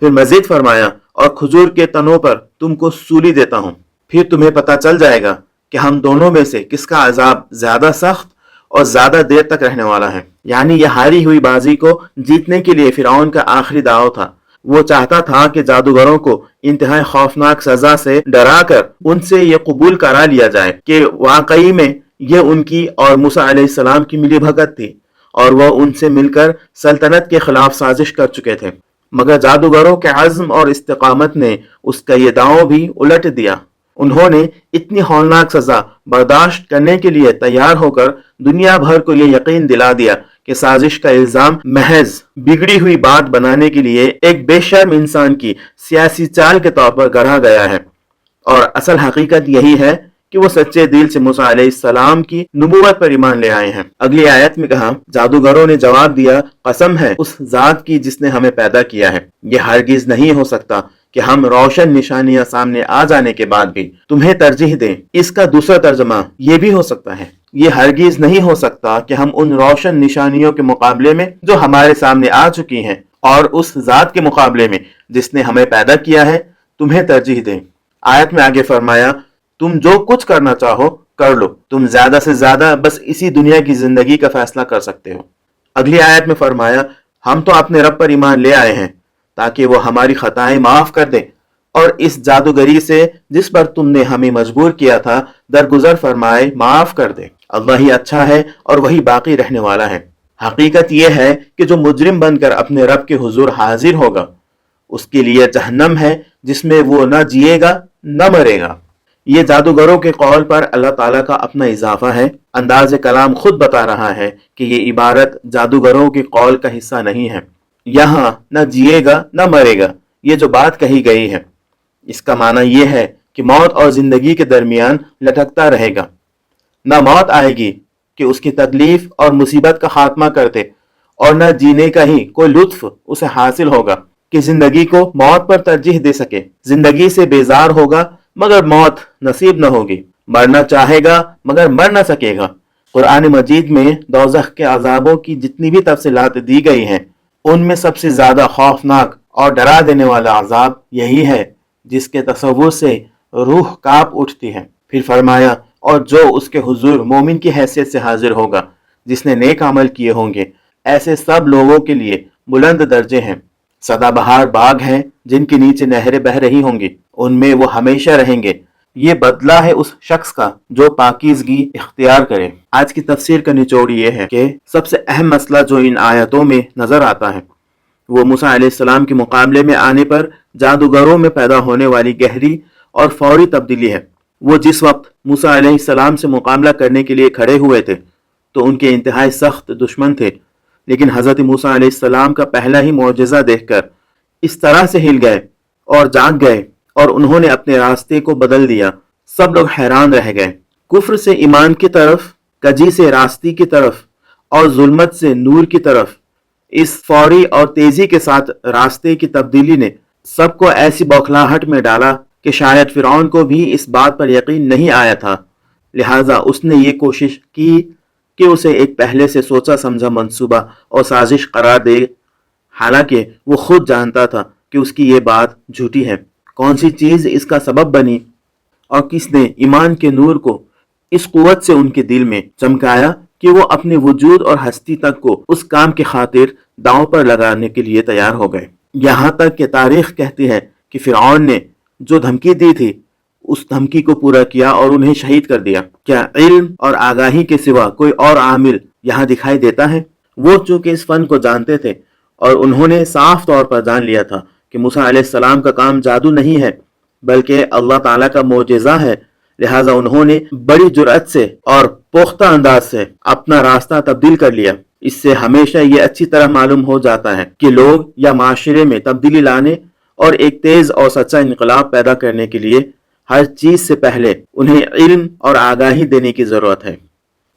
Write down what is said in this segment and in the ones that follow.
پھر مزید فرمایا اور کھجور کے تنوں پر تم کو سولی دیتا ہوں، پھر تمہیں پتہ چل جائے گا کہ ہم دونوں میں سے کس کا عذاب زیادہ سخت اور زیادہ دیر تک رہنے والا ہے۔ یعنی یہ ہاری ہوئی بازی کو جیتنے کے لیے فرعون کا آخری داؤ تھا۔ وہ چاہتا تھا کہ جادوگروں کو انتہائی خوفناک سزا سے ڈرا کر ان سے یہ قبول کرا لیا جائے کہ واقعی میں یہ ان کی اور موسیٰ علیہ السلام کی ملی بھگت تھی اور وہ ان سے مل کر سلطنت کے خلاف سازش کر چکے تھے، مگر جادوگروں کے عزم اور استقامت نے اس کا یہ داؤ بھی الٹ دیا۔ انہوں نے اتنی ہولناک سزا برداشت کرنے کے لیے تیار ہو کر دنیا بھر کو یہ یقین دلا دیا کہ سازش کا الزام محض بگڑی ہوئی بات بنانے کے لیے ایک بے شرم انسان کی سیاسی چال کے طور پر گڑھا گیا ہے، اور اصل حقیقت یہی ہے کہ وہ سچے دل سے موسیٰ علیہ السلام کی نبوت پر ایمان لے آئے ہیں۔ اگلی آیت میں کہا، جادوگروں نے جواب دیا، قسم ہے اس ذات کی جس نے ہمیں پیدا کیا ہے، یہ ہرگز نہیں ہو سکتا کہ ہم روشن نشانیاں سامنے آ جانے کے بعد بھی تمہیں ترجیح دیں۔ اس کا دوسرا ترجمہ یہ بھی ہو سکتا ہے، یہ ہرگز نہیں ہو سکتا کہ ہم ان روشن نشانیوں کے مقابلے میں جو ہمارے سامنے آ چکی ہیں اور اس ذات کے مقابلے میں جس نے ہمیں پیدا کیا ہے تمہیں ترجیح دیں۔ آیت میں آگے فرمایا، تم جو کچھ کرنا چاہو کر لو، تم زیادہ سے زیادہ بس اسی دنیا کی زندگی کا فیصلہ کر سکتے ہو۔ اگلی آیت میں فرمایا، ہم تو اپنے رب پر ایمان لے آئے ہیں تاکہ وہ ہماری خطائیں معاف کر دے اور اس جادوگری سے جس پر تم نے ہمیں مجبور کیا تھا درگزر فرمائے، معاف کر دے۔ اللہ ہی اچھا ہے اور وہی باقی رہنے والا ہے۔ حقیقت یہ ہے کہ جو مجرم بن کر اپنے رب کے حضور حاضر ہوگا اس کے لیے جہنم ہے جس میں وہ نہ جیے گا نہ مرے گا۔ یہ جادوگروں کے قول پر اللہ تعالیٰ کا اپنا اضافہ ہے۔ انداز کلام خود بتا رہا ہے کہ یہ عبارت جادوگروں کے قول کا حصہ نہیں ہے۔ یہاں نہ جیے گا نہ مرے گا یہ جو بات کہی گئی ہے، اس کا معنی یہ ہے کہ موت اور زندگی کے درمیان لٹکتا رہے گا۔ نہ موت آئے گی کہ اس کی تکلیف اور مصیبت کا خاتمہ کر دے، اور نہ جینے کا ہی کوئی لطف اسے حاصل ہوگا کہ زندگی کو موت پر ترجیح دے سکے۔ زندگی سے بیزار ہوگا مگر موت نصیب نہ ہوگی، مرنا چاہے گا مگر مر نہ سکے گا۔ قرآن مجید میں دوزخ کے عذابوں کی جتنی بھی تفصیلات دی گئی ہیں ان میں سب سے زیادہ خوفناک اور ڈرا دینے والا عذاب یہی ہے جس کے تصور سے روح کانپ اٹھتی ہے۔ پھر فرمایا، اور جو اس کے حضور مومن کی حیثیت سے حاضر ہوگا جس نے نیک عمل کیے ہوں گے، ایسے سب لوگوں کے لیے بلند درجے ہیں، سدا بہار باغ ہیں جن کے نیچے نہریں بہہ رہی ہوں گی، ان میں وہ ہمیشہ رہیں گے۔ یہ بدلہ ہے اس شخص کا جو پاکیزگی اختیار کرے۔ آج کی تفسیر کا نچوڑ یہ ہے کہ سب سے اہم مسئلہ جو ان آیتوں میں نظر آتا ہے وہ موسیٰ علیہ السلام کے مقابلے میں آنے پر جادوگروں میں پیدا ہونے والی گہری اور فوری تبدیلی ہے۔ وہ جس وقت موسیٰ علیہ السلام سے مقابلہ کرنے کے لیے کھڑے ہوئے تھے تو ان کے انتہائی سخت دشمن تھے، لیکن حضرت موسیٰ علیہ السلام کا پہلا ہی معجزہ دیکھ کر اس طرح سے ہل گئے اور جاگ گئے اور انہوں نے اپنے راستے کو بدل دیا۔ سب لوگ حیران رہ گئے۔ کفر سے ایمان کی طرف، کجی سے راستی کی طرف اور ظلمت سے نور کی طرف اس فوری اور تیزی کے ساتھ راستے کی تبدیلی نے سب کو ایسی بوکھلاہٹ میں ڈالا کہ شاید فرعون کو بھی اس بات پر یقین نہیں آیا تھا، لہٰذا اس نے یہ کوشش کی کہ اسے ایک پہلے سے سوچا سمجھا منصوبہ اور سازش قرار دے، حالانکہ وہ خود جانتا تھا کہ اس کی یہ بات جھوٹی ہے۔ کون سی چیز اس کا سبب بنی اور کس نے ایمان کے نور کو اس قوت سے ان کے دل میں چمکایا کہ وہ اپنے وجود اور ہستی تک کو اس کام کی خاطر داؤں پر لگانے کے لیے تیار ہو گئے۔ یہاں تک کہ تاریخ کہتی ہے کہ فرعون نے جو دھمکی دی تھی اس دھمکی کو پورا کیا اور انہیں شہید کر دیا۔ کیا علم اور آگاہی کے سوا کوئی اور عامل یہاں دکھائی دیتا ہے؟ وہ چونکہ اس فن کو جانتے تھے اور انہوں نے صاف طور پر جان لیا تھا کہ موسیٰ علیہ السلام کا کام جادو نہیں ہے بلکہ اللہ تعالیٰ کا معجزہ ہے، لہٰذا انہوں نے بڑی جرأت سے اور پختہ انداز سے اپنا راستہ تبدیل کر لیا۔ اس سے ہمیشہ یہ اچھی طرح معلوم ہو جاتا ہے کہ لوگ یا معاشرے میں تبدیلی لانے اور ایک تیز اور سچا انقلاب پیدا کرنے کے لیے ہر چیز سے پہلے انہیں علم اور آگاہی دینے کی ضرورت ہے۔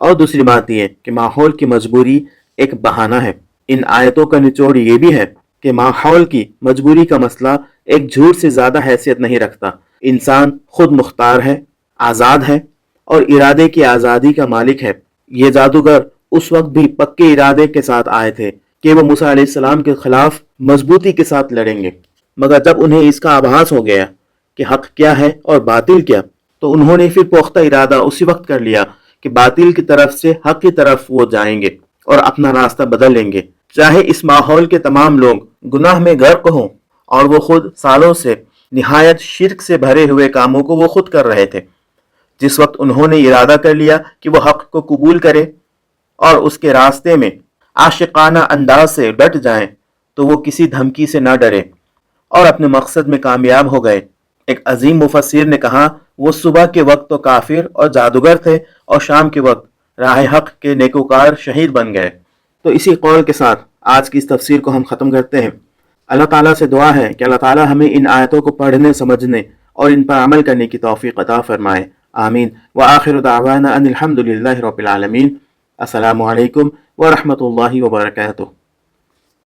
اور دوسری بات یہ کہ ماحول کی مجبوری ایک بہانہ ہے۔ ان آیتوں کا نچوڑ یہ بھی ہے کہ ماحول کی مجبوری کا مسئلہ ایک جھوٹ سے زیادہ حیثیت نہیں رکھتا۔ انسان خود مختار ہے، آزاد ہے اور ارادے کی آزادی کا مالک ہے۔ یہ جادوگر اس وقت بھی پکے ارادے کے ساتھ آئے تھے کہ وہ موسیٰ علیہ السلام کے خلاف مضبوطی کے ساتھ لڑیں گے۔ مگر جب انہیں اس کا آبھاس ہو گیا کہ حق کیا ہے اور باطل کیا، تو انہوں نے پھر پختہ ارادہ اسی وقت کر لیا کہ باطل کی طرف سے حق کی طرف وہ جائیں گے اور اپنا راستہ بدل لیں گے، چاہے اس ماحول کے تمام لوگ گناہ میں غرق ہوں اور وہ خود سالوں سے نہایت شرک سے بھرے ہوئے کاموں کو وہ خود کر رہے تھے۔ جس وقت انہوں نے ارادہ کر لیا کہ وہ حق کو قبول کرے اور اس کے راستے میں عاشقانہ انداز سے ڈٹ جائیں، تو وہ کسی دھمکی سے نہ ڈرے اور اپنے مقصد میں کامیاب ہو گئے۔ ایک عظیم مفسر نے کہا، وہ صبح کے وقت تو کافر اور جادوگر تھے اور شام کے وقت راہ حق کے نیکوکار شہید بن گئے۔ تو اسی قول کے ساتھ آج کی اس تفسیر کو ہم ختم کرتے ہیں۔ اللہ تعالیٰ سے دعا ہے کہ اللہ تعالیٰ ہمیں ان آیتوں کو پڑھنے، سمجھنے اور ان پر عمل کرنے کی توفیق عطا فرمائے، آمین۔ وآخر دعوانا ان الحمد للہ رب العالمین۔ السلام علیکم ورحمۃ اللہ وبرکاتہ۔